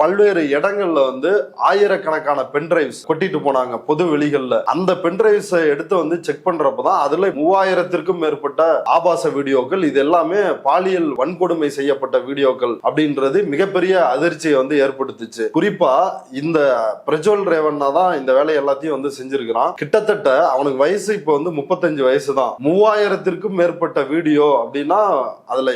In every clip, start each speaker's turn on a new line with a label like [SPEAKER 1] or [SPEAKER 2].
[SPEAKER 1] பல்வேறு இடங்கள்ல வந்து ஆயிரக்கணக்கான பென்டிரைவ்ஸ் கொட்டிட்டு போனாங்க பொது வெளிகள்ல. அந்த பென்டிரைவ்ஸ் எடுத்து வந்து செக் பண்றப்பதான் அதுல 3000த்திற்கும் மேற்பட்ட ஆபாச வீடியோக்கள், இது எல்லாமே பாலியல் வன்கொடுமை செய்யப்பட்ட வீடியோக்கள் அப்படின்றது மிகப்பெரிய அதிர்ச்சியை வந்து ஏற்படுத்துச்சு. குறிப்பா இந்த பிரஜ்வல் ரேவண்ணா தான் இந்த வேலை எல்லாத்தையும் வந்து செஞ்சிருக்கிறான். கிட்டத்தட்ட அவனுக்கு வயசு இப்ப வந்து 35 வயசு தான். 3000த்திற்கும் மேற்பட்ட வீடியோ அப்படின்னா அதுல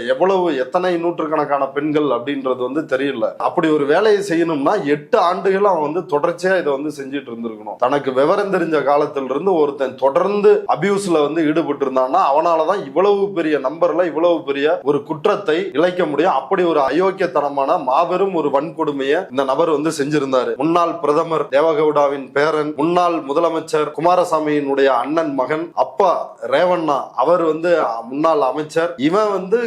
[SPEAKER 1] எத்தனை நூற்றுக்கணக்கான பெண்கள் அப்படின்றது வந்து தெரியல. அப்படி ஒரு வேலையை செய்யணும்னா 8 ஆண்டுகள் அவன் வந்து தொடர்ச்சியா இதை வந்து செஞ்சுட்டு இருந்திருக்கணும். தனக்கு விவரம் தெரிஞ்ச காலத்துல இருந்து ஒருத்தன் தொடர்ந்து அபியூஸ்ல வந்து ஈடுபட்டு இருந்தான்னா அவனாலதான் இவ்வளவு பெரிய நம்பர்ல இவ்வளவு பெரிய ஒரு குற்றத்தை இழைக்க முடியும். அப்படி ஒரு அயோக்கியத்தனமான மாபெரும் ஒரு வன்கொடுமையை இந்த நபர் வந்து செஞ்சிருந்தாரு. முன்னாள் பிரதமர் தேவகவுடாவின் பேரன், முன்னாள் முதலமைச்சர் குமாரசாமியினுடைய அண்ணன் மகன், அப்பா ரேவண்ணா அவர் வந்து முன்னாள் அமைச்சர். இவன் வந்து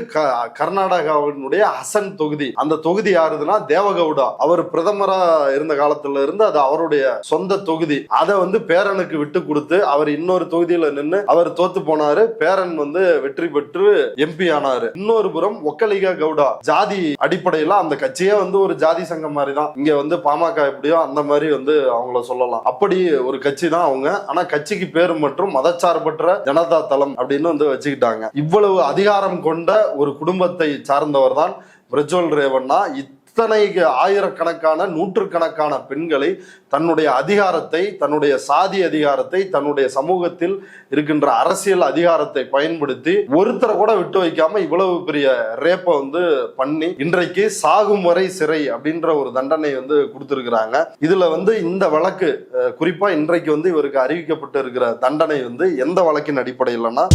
[SPEAKER 1] கர்நாடகாவினுடைய ஹசன் தொகுதி, அந்த தொகுதி யாருதுன்னா தேவகவுடா. அவர் பிரதமரா இருந்த காலத்துல இருந்து அது அவருடைய சொந்த தொகுதி. அதை வந்து பேரனுக்கு விட்டு கொடுத்து அவர் இன்னொரு தொகுதியில நின்று அவர் தோத்து போனாரு. பேரன் வந்து வெற்றி பெற்று எம்பி ஆனாரு. இன்னொரு புறம் ஒக்கலிகா கவுடா, ஜாதி அடிப்படையில அந்த கட்சியே வந்து ஒரு ஜாதி சங்கம் மாதிரி தான். இங்க வந்து பாமக எப்படியோ அந்த மாதிரி வந்து அவங்கள சொல்லலாம். அப்படி ஒரு கட்சி தான் அவங்க. ஆனா கட்சிக்கு பேரு மற்றும் மதச்சார்பற்ற ஜனதா தளம் அப்படின்னு வந்து வச்சுக்கிட்டாங்க. இவ்வளவு அதிகாரம் கொண்ட ஒரு குடும்பத்தை சார்ந்தவர் தான் பிரஜ்வல் ரேவண்ணா. இத்தனை ஆயிரக்கணக்கான நூற்றுக்கணக்கான பெண்களை தன்னுடைய அதிகாரத்தை, தன்னுடைய சாதி அதிகாரத்தை, தன்னுடைய சமூகத்தில் இருக்கின்ற அரசியல் அதிகாரத்தை பயன்படுத்தி ஒருத்தரை கூட விட்டு வைக்காம இவ்வளவு பெரிய ரேப்பை வந்து பண்ணி இன்றைக்கு சாகும் வரை சிறை அப்படின்ற ஒரு தண்டனை வந்து கொடுத்திருக்கிறாங்க. இதுல வந்து இந்த வழக்கு குறிப்பா இன்றைக்கு வந்து இவருக்கு அறிவிக்கப்பட்டு இருக்கிற தண்டனை வந்து எந்த வழக்கின் அடிப்படையிலன்னா